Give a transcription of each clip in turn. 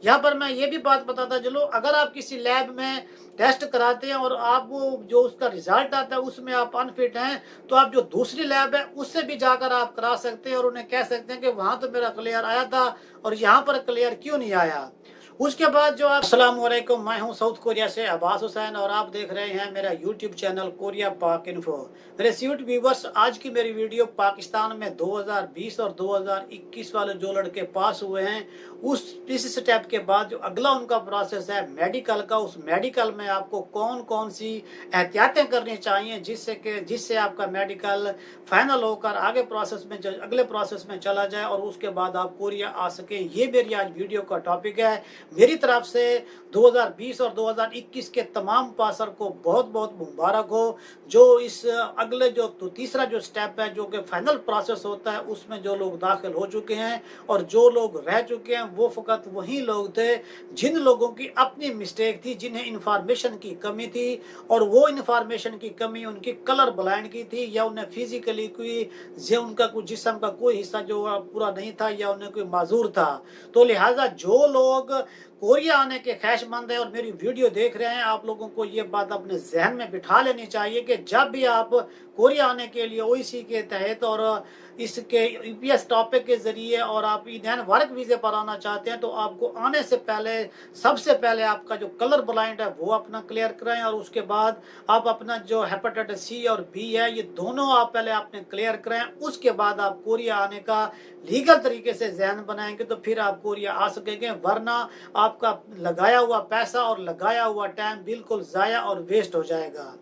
यहाँ पर मैं ये भी बात बताता चलूँ, अगर आप किसी लैब में टेस्ट कराते हैं और आप वो जो उसका रिजल्ट आता है उसमें आप अनफिट हैं, तो आप जो दूसरी लैब है उससे भी जाकर आप करा सकते हैं और उन्हें कह सकते हैं कि वहाँ तो मेरा क्लियर आया था और यहाँ पर क्लियर क्यों नहीं आया। उसके बाद जो आप अस्सलाम वालेकुम, मैं हूं साउथ कोरिया से अब्बास हुसैन और आप देख रहे हैं मेरा यूट्यूब चैनल कोरिया पाक इन्फो। मेरे स्वीट व्यूवर्स, आज की मेरी वीडियो पाकिस्तान में 2020 और 2021 वाले जो लड़के पास हुए हैं उस इस स्टेप के बाद जो अगला उनका प्रोसेस है मेडिकल का, उस मेडिकल में आपको कौन कौन सी एहतियातें करनी चाहिए जिससे आपका मेडिकल फाइनल होकर आगे प्रोसेस में अगले प्रोसेस में चला जाए और उसके बाद आप कोरिया आ सकें। ये मेरी आज वीडियो का टॉपिक है। मेरी तरफ से 2020 और 2021 के तमाम पासर को बहुत बहुत मुबारक हो, जो इस अगले जो तीसरा जो स्टेप है जो कि फाइनल प्रोसेस होता है उसमें जो लोग दाखिल हो चुके हैं और जो लोग रह चुके हैं वो फ़कत वही लोग थे जिन लोगों की अपनी मिस्टेक थी, जिन्हें इंफॉर्मेशन की कमी थी और वो इंफॉर्मेशन की कमी उनकी कलर ब्लाइंड की थी या उन्हें फिजिकली उनका कोई जिस्म का कोई हिस्सा जो पूरा नहीं था या उन्हें कोई माजूर था। तो लिहाजा जो लोग कोरिया आने के ख्वाहिशमंद है और मेरी वीडियो देख रहे हैं, आप लोगों को ये बात अपने जहन में बिठा लेनी चाहिए कि जब भी आप कोरिया आने के लिए ओईसी के तहत और इसके ईपीएस टॉपिक के ज़रिए और आप ईंधन वर्क वीज़े पर आना चाहते हैं तो आपको आने से पहले सबसे पहले आपका जो कलर ब्लाइंड है वो अपना क्लियर कराएं और उसके बाद आप अपना जो हेपेटाइटिस सी और बी है ये दोनों आप पहले आपने क्लियर कराएं। उसके बाद आप कोरिया आने का लीगल तरीके से जहन बनाएंगे तो फिर आप कोरिया आ सकेंगे, वरना आपका लगाया हुआ पैसा और लगाया हुआ टाइम बिल्कुल ज़ाया और वेस्ट हो जाएगा।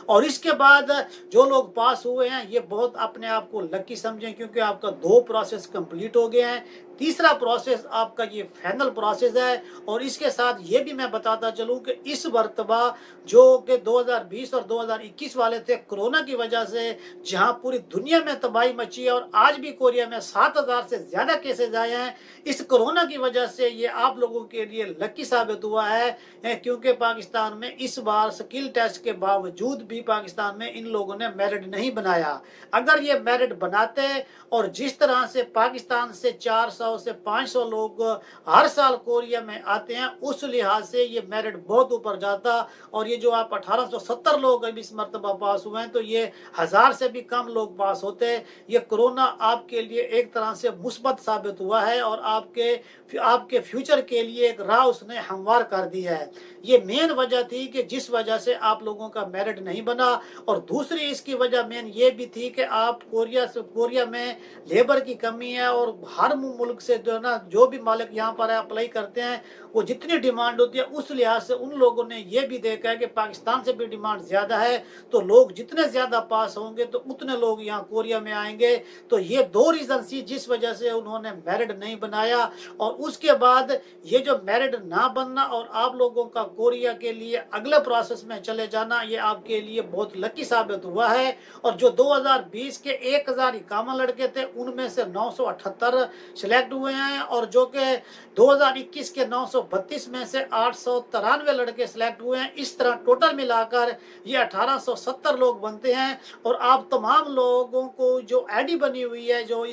और इसके बाद जो लोग पास हुए हैं ये बहुत अपने आप को लकी समझें, क्योंकि आपका 2 प्रोसेस कंप्लीट हो गए हैं। तीसरा प्रोसेस आपका ये फाइनल प्रोसेस है। और इसके साथ ये भी मैं बताता चलूँ कि इस मरतबा जो कि 2020 और 2021 वाले थे, कोरोना की वजह से जहां पूरी दुनिया में तबाही मची है और आज भी कोरिया में 7,000 से ज़्यादा केसेज आए हैं, इस कोरोना की वजह से ये आप लोगों के लिए लकी साबित हुआ है, क्योंकि पाकिस्तान में इस बार स्किल टेस्ट के बावजूद भी पाकिस्तान में इन लोगों ने मेरिट नहीं बनाया। अगर ये मेरिट बनाते और जिस तरह से पाकिस्तान से 400 से 500 लोग हर साल कोरिया में आते हैं, उस लिहाज से ये मेरिट बहुत ऊपर जाता और ये जो आप 1870 लोग अभी इस मरतबा पास हुए हैं तो ये 1000 से भी कम लोग पास होते। ये कोरोना आपके लिए एक तरह से मुस्बत साबित हुआ है और आपके फ्यूचर के लिए एक राह उसने हमवार कर दी है। ये मेन वजह थी कि जिस वजह से आप लोगों का मेरिट नहीं बना। और दूसरी इसकी वजह मेन ये भी थी कि आप कोरिया में लेबर की कमी है और हर मुल्क से जो है ना, जो भी मालिक यहाँ पर अप्लाई करते हैं वो जितनी डिमांड होती है उस लिहाज से उन लोगों ने ये भी देखा है कि पाकिस्तान से भी डिमांड ज़्यादा है, तो लोग जितने ज़्यादा पास होंगे तो उतने लोग यहाँ कोरिया में आएंगे। तो ये 2 रीज़न थी जिस वजह से उन्होंने मेरिट नहीं बनाया। और उसके बाद ये जो मेरिट ना बनना और आप लोगों का कोरिया के लिए अगले प्रोसेस में चले जाना, ये आपके लिए बहुत लकी साबित हुआ है। और जो 2020 के 1051 लड़के थे उनमें से 978 सिलेक्ट हुए हैं और जो कि 2021 के 932 में से 893 लड़के सिलेक्ट हुए हैं। इस तरह टोटल मिलाकर ये 1870 लोग बनते हैं। और आप तमाम लोगों को जो आईडी बनी हुई है, जो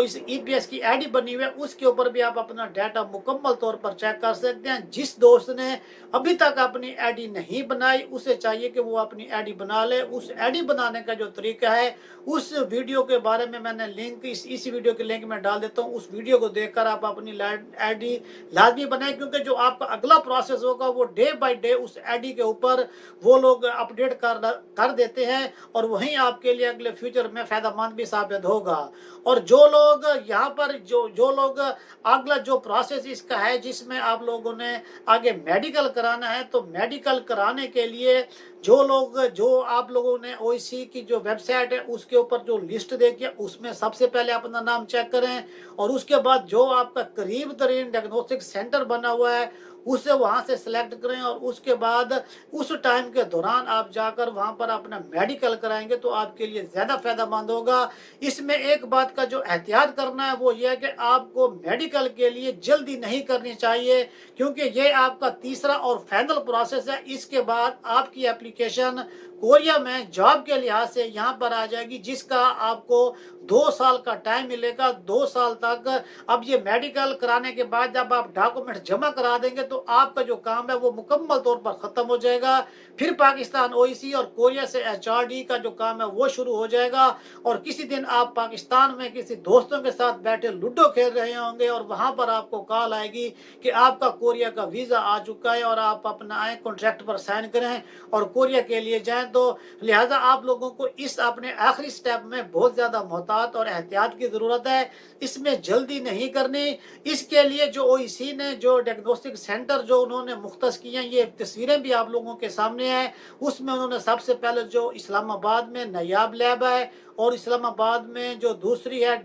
इस ईपीएस की आईडी बनी हुई है, उसके ऊपर भी आप अपना डाटा मुकम्मल तौर पर चेक कर सकते हैं। जिस दोस्त ने अभी तक अपनी आईडी नहीं बनाई उसे चाहिए कि वो अपनी आईडी बना ले। उस आईडी बनाने का जो तरीका है उस वीडियो के बारे में मैंने लिंक इस वीडियो के लिंक में डाल देता हूँ। उस वीडियो को देखकर आप अपनी आईडी लाजमी बनाए, क्योंकि जो आपका अगला प्रोसेस होगा वो डे बाय डे उस आईडी के ऊपर वो लोग अपडेट कर देते हैं और वहीं आपके लिए अगले फ्यूचर में फ़ायदेमंद भी साबित होगा। और जो लोग यहाँ पर जो लोग अगला जो प्रोसेस इसका है जिसमें आप लोगों ने आगे मेडिकल कराना है, तो मेडिकल कराने के लिए जो आप लोगों ने ओईसी की जो वेबसाइट है उसके ऊपर जो लिस्ट देखी है उसमें सबसे पहले अपना नाम चेक करें और उसके बाद जो आपका करीब तरीन डायग्नोस्टिक सेंटर बना हुआ है उसे वहाँ से सिलेक्ट करें और उसके बाद उस टाइम के दौरान आप जाकर वहाँ पर अपना मेडिकल कराएंगे तो आपके लिए ज़्यादा फायदेमंद होगा। इसमें एक बात का जो एहतियात करना है वो ये है कि आपको मेडिकल के लिए जल्दी नहीं करनी चाहिए, क्योंकि ये आपका तीसरा और फाइनल प्रोसेस है। इसके बाद आपकी एप्लीकेशन कोरिया में जॉब के लिहाज से यहाँ पर आ जाएगी, जिसका आपको 2 साल का टाइम मिलेगा। 2 साल तक अब ये मेडिकल कराने के बाद जब आप डॉक्यूमेंट जमा करा देंगे तो आपका जो काम है वो मुकम्मल तौर पर ख़त्म हो जाएगा। फिर पाकिस्तान ओईसी और कोरिया से एचआरडी का जो काम है वो शुरू हो जाएगा। और किसी दिन आप पाकिस्तान में किसी दोस्तों के साथ बैठे लूडो खेल रहे होंगे और वहाँ पर आपको कॉल आएगी कि आपका कोरिया का वीज़ा आ चुका है और आप अपना आए कॉन्ट्रैक्ट पर साइन करें और कोरिया के लिए जाएं। तो लिहाजा आप लोगों को इस अपने आखिरी स्टेप में बहुत ज़्यादा मोहतात और एहतियात की ज़रूरत है। इसमें जल्दी नहीं करनी। इसके लिए जो ओईसी ने जो डायग्नोस्टिक सेंटर जो उन्होंने मुख्तस किए हैं, ये तस्वीरें भी आप लोगों के सामने हैं। उसमें उन्होंने सबसे पहले जो इस्लामाबाद में नयाब लैब है और इस्लामाबाद में जो दूसरी है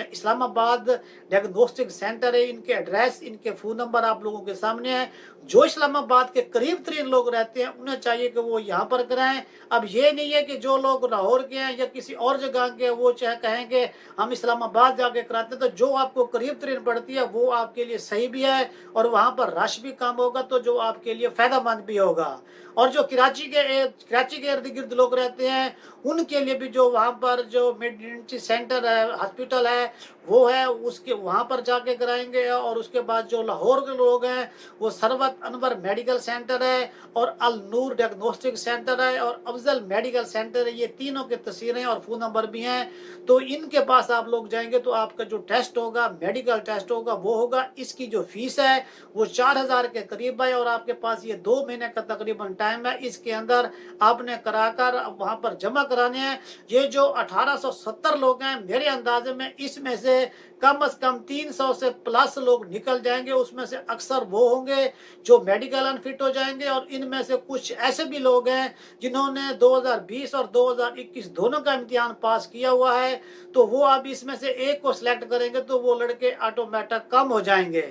इस्लामाबाद डायग्नोस्टिक सेंटर है, इनके एड्रेस इनके फ़ोन नंबर आप लोगों के सामने है। जो इस्लामाबाद के करीब तरीन लोग रहते हैं उन्हें चाहिए कि वो यहाँ पर कराएं। अब ये नहीं है कि जो लोग लाहौर के हैं या किसी और जगह के वो चाहे कहेंगे हम इस्लामाबाद जाके कराते हैं, तो जो आपको करीब तरीन पड़ती है वो आपके लिए सही भी है और वहाँ पर रश भी कम होगा, तो जो आपके लिए फ़ायदेमंद भी होगा। और जो कराची के इर्द गिर्द लोग रहते हैं उनके लिए भी जो वहाँ पर जो मेडिसिन सेंटर है, हॉस्पिटल है वो है, उसके वहाँ पर जाके कराएंगे। और उसके बाद जो लाहौर के लोग हैं वो सरवत अनवर मेडिकल सेंटर है और अल नूर डायग्नोस्टिक सेंटर है और अफजल मेडिकल सेंटर है। ये तीनों के तस्वीरें और फ़ोन नंबर भी हैं। तो इनके पास आप लोग जाएंगे तो आपका जो टेस्ट होगा, मेडिकल टेस्ट होगा, वो होगा। इसकी जो फीस है वो 4000 के करीब है और आपके पास ये 2 महीने का तकरीबन टाइम है। इसके अंदर आपने कराकर वहाँ पर जमा कराने हैं। ये जो 1870 लोग हैं मेरे अंदाजे में इसमें से कम से कम 300 से प्लस लोग निकल जाएंगे। उसमें से अक्सर वो होंगे जो मेडिकल अनफिट हो जाएंगे और इनमें से कुछ ऐसे भी लोग हैं जिन्होंने 2020 और 2021 दोनों का इम्तिहान पास किया हुआ है। तो वो अब इसमें से एक को सिलेक्ट करेंगे तो वो लड़के ऑटोमेटिक कम हो जाएंगे।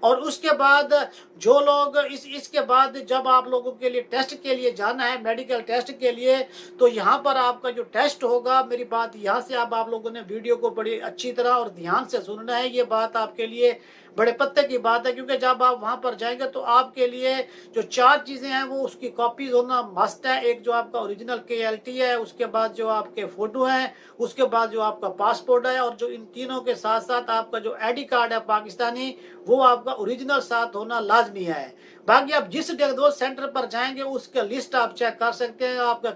और उसके बाद जो लोग इसके बाद जब आप लोगों के लिए टेस्ट के लिए जाना है, मेडिकल टेस्ट के लिए, तो यहाँ पर आपका जो टेस्ट होगा, मेरी बात यहाँ से आप लोगों ने वीडियो को बड़ी अच्छी तरह और ध्यान से सुनना है। ये बात आपके लिए बड़े पत्ते की बात है, क्योंकि जब आप वहाँ पर जाएंगे तो आपके लिए जो 4 चीज़ें हैं वो उसकी कॉपीज होना मस्ट है। एक जो आपका ओरिजिनल KLT है, उसके बाद जो आपके फ़ोटो हैं, उसके बाद जो आपका पासपोर्ट है और जो इन तीनों के साथ साथ आपका जो ID कार्ड है पाकिस्तानी, वो आपका ओरिजिनल साथ होना लाजमी है। बाकी आप जिस डायग्नोस्टिक सेंटर पर जाएंगे उसका लिस्ट आप चेक कर सकते हैं, आपका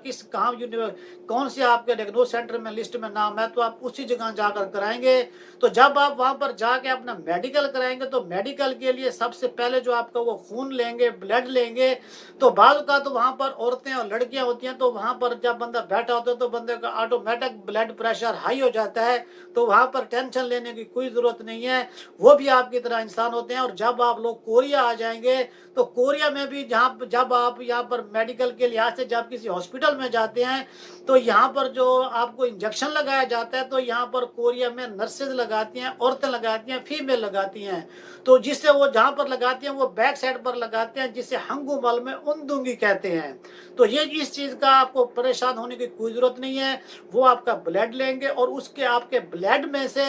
कौन से आपके डायग्नोस्टिक सेंटर में लिस्ट में नाम है, तो आप उसी जगह जाकर कराएंगे। तो जब आप वहाँ पर जाके अपना मेडिकल कराएंगे तो मेडिकल के लिए सबसे पहले जो आपका वो खून लेंगे, ब्लड लेंगे। तो बाद का तो वहाँ पर औरतें और लड़कियाँ होती हैं, तो वहाँ पर जब बंदा बैठा होता है तो बंदे का ऑटोमेटिक ब्लड प्रेशर हाई हो जाता है। तो वहाँ पर टेंशन लेने की कोई ज़रूरत नहीं है, वो भी आपकी तरह इंसान होते हैं। और जब आप लोग कोरिया आ जाएंगे तो कोरिया में भी जब आप यहाँ पर मेडिकल के लिहाज से जब किसी हॉस्पिटल में जाते हैं तो यहाँ पर जो आपको इंजेक्शन लगाया जाता है, तो यहाँ पर कोरिया में नर्सेज लगाती हैं, औरतें लगाती हैं, फीमेल लगाती हैं। तो जिससे वो जहाँ पर लगाती हैं वो बैक साइड पर लगाते हैं, जिसे हंगूमल में उनदुंगी कहते हैं। तो ये इस चीज़ का आपको परेशान होने की कोई ज़रूरत नहीं है। वो आपका ब्लड लेंगे और उसके आपके ब्लड में से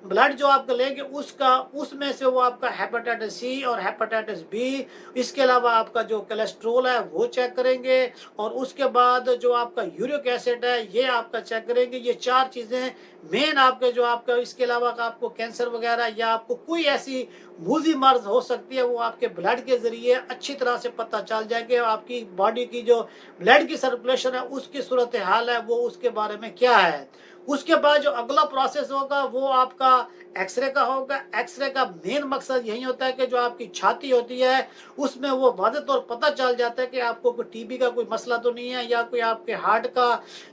ब्लड जो आप लेंगे उसमें से वो आपका हेपेटाइटिस C और हेपेटाइटिस B, इसके अलावा आपका जो कोलेस्ट्रोल है वो चेक करेंगे और उसके बाद जो आपका यूरिक एसिड है ये आपका चेक करेंगे। ये 4 चीज़ें मेन आपके जो आपका, इसके अलावा आपको कैंसर वगैरह या आपको कोई ऐसी मूजी मर्ज हो सकती है वो आपके ब्लड के ज़रिए अच्छी तरह से पता चल जाएगा। आपकी बॉडी की जो ब्लड की सर्कुलेशन है उसकी सूरत हाल है वो उसके बारे में क्या है। उसके बाद जो अगला प्रोसेस होगा वो आपका एक्सरे का होगा। एक्सरे का मेन मकसद यही होता है कि जो आपकी छाती होती है उसमें वो वाज़ेह तौर पता चल जाता है कि आपको कोई TB का कोई मसला तो नहीं है या कोई आपके हार्ट का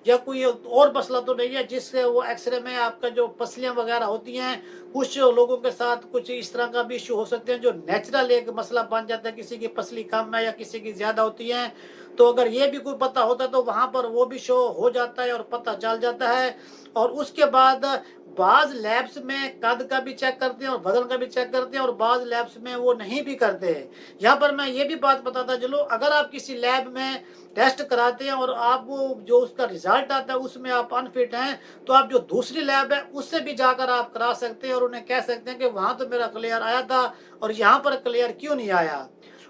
या कोई और मसला तो नहीं है, जिससे वो एक्सरे में आपका जो पसलियाँ वगैरह होती हैं, कुछ लोगों के साथ कुछ इस तरह का भी इशू हो सकते हैं जो नेचुरल एक मसला बन जाता है, किसी की पसली कम है या किसी की ज़्यादा होती है। तो अगर ये भी कोई पता होता है तो वहाँ पर वो भी शो हो जाता है और पता चल जाता है। और उसके बाद बाज़ लैब्स में कद का भी चेक करते हैं और वज़न का भी चेक करते हैं और बाज़ लैब्स में वो नहीं भी करते हैं। यहाँ पर मैं ये भी बात बताता चलूँ, अगर आप किसी लैब में टेस्ट कराते हैं और आप वो जो उसका रिज़ल्ट आता है उसमें आप अनफिट हैं, तो आप जो दूसरी लैब है उससे भी जाकर आप करा सकते हैं और उन्हें कह सकते हैं कि वहाँ तो मेरा क्लियर आया था और यहाँ पर क्लियर क्यों नहीं आया।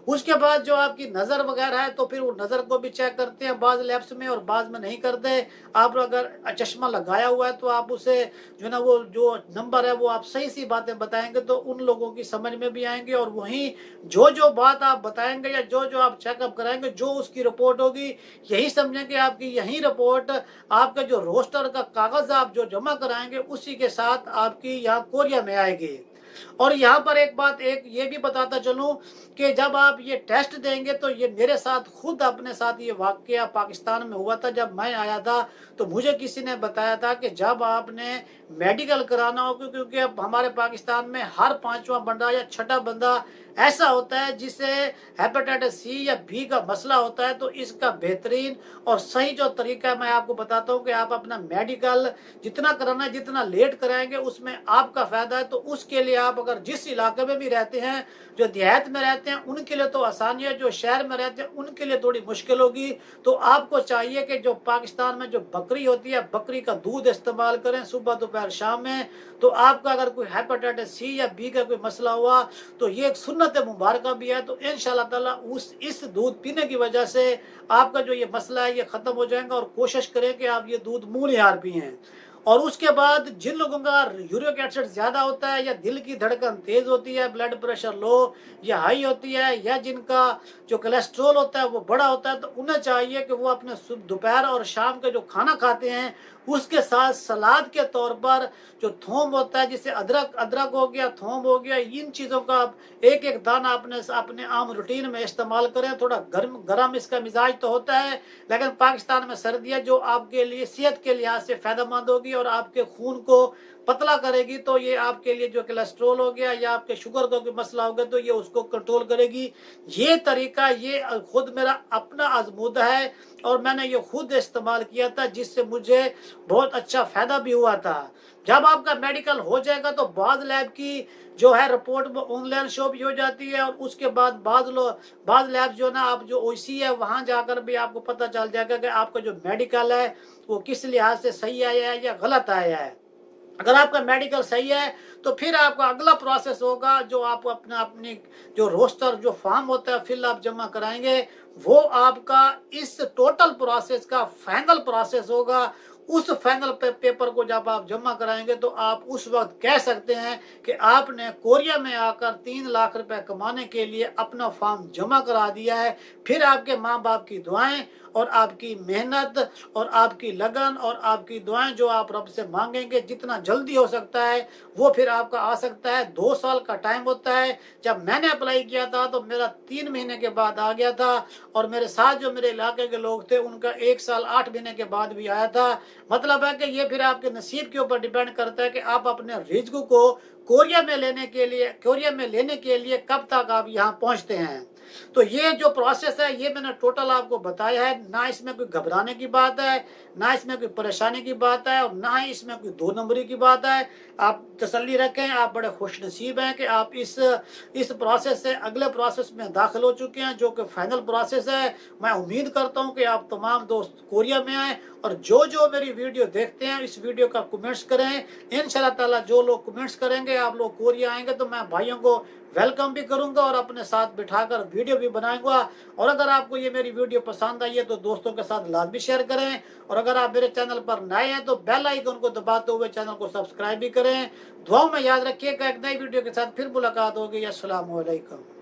उसके बाद जो आपकी नज़र वगैरह है तो फिर वो नज़र को भी चेक करते हैं बाज़ लैब्स में और बाज़ में नहीं करते। आप अगर चश्मा लगाया हुआ है तो आप उसे जो है ना वो जो नंबर है वो आप सही सी बातें बताएंगे तो उन लोगों की समझ में भी आएंगे और वहीं जो जो बात आप बताएंगे या जो जो आप चेकअप कराएंगे जो उसकी रिपोर्ट होगी यही समझें कि आपकी यही रिपोर्ट आपका जो रोस्टर का कागज़ आप जो जमा कराएंगे उसी के साथ आपकी यहाँ कोरिया में आएगी। और यहाँ पर एक बात एक ये भी बताता चलूँ कि जब आप ये टेस्ट देंगे तो ये मेरे साथ खुद अपने साथ ये वाकया पाकिस्तान में हुआ था। जब मैं आया था तो मुझे किसी ने बताया था कि जब आपने मेडिकल कराना हो, क्योंकि अब हमारे पाकिस्तान में हर पांचवा बंदा या छठा बंदा ऐसा होता है जिसे हेपेटाइटिस सी या बी का मसला होता है, तो इसका बेहतरीन और सही जो तरीका मैं आपको बताता हूँ कि आप अपना मेडिकल जितना कराना है जितना लेट कराएंगे उसमें आपका फ़ायदा है। तो उसके लिए आप अगर जिस इलाके में भी रहते हैं, जो देहात में रहते हैं उनके लिए तो आसानी है, जो शहर में रहते हैं उनके लिए थोड़ी मुश्किल होगी। तो आपको चाहिए कि जो पाकिस्तान में जो बकरी होती है बकरी का दूध इस्तेमाल करें सुबह दोपहर शाम में। तो आपका अगर कोई हेपेटाइटिस सी या बी का कोई मसला हुआ तो ये एक सुन्नत मुबारक भी है, तो इंशाअल्लाह ताला इस दूध पीने की वजह से आपका जो ये मसला है ये ख़त्म हो जाएगा। और कोशिश करें कि आप ये दूध मुँह निहार पिएं। और उसके बाद जिन लोगों का यूरिक एसिड ज़्यादा होता है या दिल की धड़कन तेज़ होती है, ब्लड प्रेशर लो या हाई होती है, या जिनका जो कोलेस्ट्रॉल होता है वो बड़ा होता है, तो उन्हें चाहिए कि वो अपने दोपहर और शाम के जो खाना खाते हैं उसके साथ सलाद के तौर पर जो थोम होता है, जैसे अदरक हो गया, थोम हो गया, इन चीज़ों का आप एक एक दाना अपने आम रूटीन में इस्तेमाल करें। थोड़ा गर्म इसका मिजाज तो होता है, लेकिन पाकिस्तान में सर्दी है जो आपके लिए सेहत के लिहाज से फ़ायदेमंद होगी और आपके खून को पतला करेगी। तो ये आपके लिए जो कोलेस्ट्रॉल हो गया या आपके शुगर का कोई मसला हो गया तो ये उसको कंट्रोल करेगी। ये तरीका ये खुद मेरा अपना आजमूदा है और मैंने ये खुद इस्तेमाल किया था, जिससे मुझे बहुत अच्छा फ़ायदा भी हुआ था। जब आपका मेडिकल हो जाएगा तो बाज़ लैब की जो है रिपोर्ट वो ऑनलाइन शो भी हो जाती है और उसके बाद बाज़ लैब जो ना आप जो ओसी है वहाँ जाकर भी आपको पता चल जाएगा कि आपका जो मेडिकल है वो किस लिहाज से सही आया है या गलत आया है। अगर आपका मेडिकल सही है तो फिर आपका अगला प्रोसेस होगा जो आप अपनी जो रोस्टर जो फॉर्म होता है फिल आप जमा कराएंगे, वो आपका इस टोटल प्रोसेस का फाइनल प्रोसेस होगा। उस फाइनल पेपर को जब आप जमा कराएंगे तो आप उस वक्त कह सकते हैं कि आपने कोरिया में आकर 3 लाख रुपए कमाने के लिए अपना फॉर्म जमा करा दिया है। फिर आपके माँ बाप की दुआएं और आपकी मेहनत और आपकी लगन और आपकी दुआएं जो आप रब से मांगेंगे जितना जल्दी हो सकता है वो फिर आपका आ सकता है। 2 साल का टाइम होता है। जब मैंने अप्लाई किया था तो मेरा 3 महीने के बाद आ गया था और मेरे साथ जो मेरे इलाके के लोग थे उनका 1 साल 8 महीने के बाद भी आया था। मतलब है कि ये फिर आपके नसीब के ऊपर डिपेंड करता है कि आप अपने रिज्क को कोरिया में लेने के लिए कब तक आप यहाँ पहुँचते हैं। तो ये जो प्रोसेस है ये मैंने टोटल आपको बताया है। ना इसमें कोई घबराने की बात है, ना इसमें कोई परेशानी की बात है और ना ही इसमें कोई 2 नंबरी की बात है। आप तसल्ली रखें, आप बड़े खुश नसीब हैं कि आप इस प्रोसेस से अगले प्रोसेस में दाखिल हो चुके हैं जो कि फाइनल प्रोसेस है। मैं उम्मीद करता हूं कि आप तमाम दोस्त कोरिया में आएँ और जो जो मेरी वीडियो देखते हैं इस वीडियो का कमेंट्स करें। इंशाल्लाह ताला जो लोग कमेंट्स करेंगे आप लोग कोरिया आएंगे तो मैं भाइयों को वेलकम भी करूंगा और अपने साथ बिठाकर वीडियो भी बनाऊंगा। और अगर आपको ये मेरी वीडियो पसंद आई है तो दोस्तों के साथ लाजमी शेयर करें और अगर आप मेरे चैनल पर नए हैं तो बेल आइकन को दबाते हुए चैनल को सब्सक्राइब भी करें। दुआओं में याद रखिएगा। एक नई वीडियो के साथ फिर मुलाकात होगी। अस्सलाम वालेकुम।